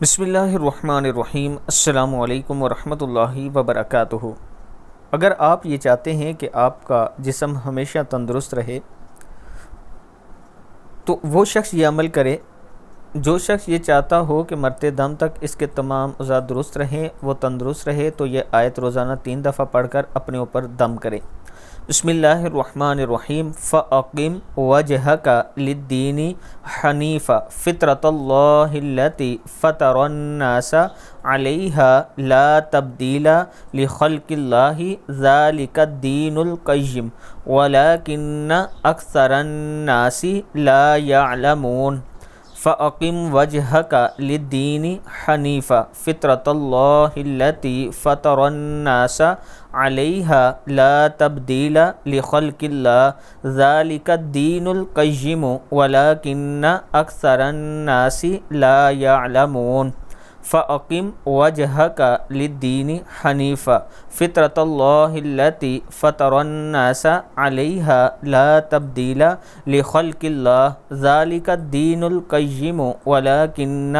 بسم اللہ الرحمن الرحیم۔ السلام علیکم ورحمۃ اللہ وبرکاتہ۔ اگر آپ یہ چاہتے ہیں کہ آپ کا جسم ہمیشہ تندرست رہے تو وہ شخص یہ عمل کرے، جو شخص یہ چاہتا ہو کہ مرتے دم تک اس کے تمام اعضاء درست رہیں، وہ تندرست رہے، تو یہ آیت روزانہ 3 دفعہ پڑھ کر اپنے اوپر دم کرے۔ بسم اللہ الرحمن الرحیم۔ فَأَقِمْ وَجْهَكَ لِلدِّينِ حَنِيفًا فِطْرَةَ اللَّهِ الَّتِي فَطَرَ النَّاسَ عَلَيْهَا لَا تَبْدِيلَ لِخَلْقِ اللَّهِ ذَلِكَ الدِّينُ الْقَيِّمُ وَلَكِنَّ أَكْثَرَ النَّاسِ لَا يَعْلَمُونَ۔ فَأَقِمْ وَجْهَكَ لِلدِّينِ حَنِيفًا فِطْرَةَ اللَّهِ الَّتِي فَطَرَ النَّاسَ عَلَيْهَا لَا تَبْدِيلَ لِخَلْقِ اللَّهِ ذَلِكَ الدِّينُ الْقَيِّمُ وَلَكِنَّ أَكْثَرَ النَّاسِ لَا يَعْلَمُونَ۔ فَأَقِمْ وَجْهَكَ لِلدِّينِ حَنِيفًا فِطْرَةَ اللَّهِ الَّتِي فَطَرَ النَّاسَ عَلَيْهَا لَا تَبْدِيلَ لِخَلْقِ اللَّهِ ذَلِكَ الدِّينُ الْقَيِّمُ وَلَكِنَّ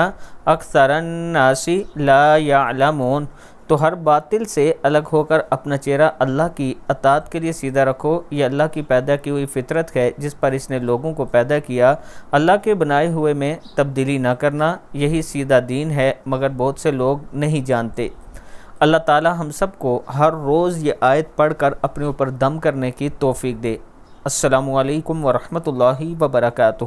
أَكْثَرَ النَّاسِ لَا يَعْلَمُونَ۔ تو ہر باطل سے الگ ہو کر اپنا چہرہ اللہ کی اطاعت کے لیے سیدھا رکھو۔ یہ اللہ کی پیدا کی ہوئی فطرت ہے جس پر اس نے لوگوں کو پیدا کیا۔ اللہ کے بنائے ہوئے میں تبدیلی نہ کرنا، یہی سیدھا دین ہے، مگر بہت سے لوگ نہیں جانتے۔ اللہ تعالی ہم سب کو ہر روز یہ آیت پڑھ کر اپنے اوپر دم کرنے کی توفیق دے۔ السلام علیکم ورحمۃ اللہ وبرکاتہ۔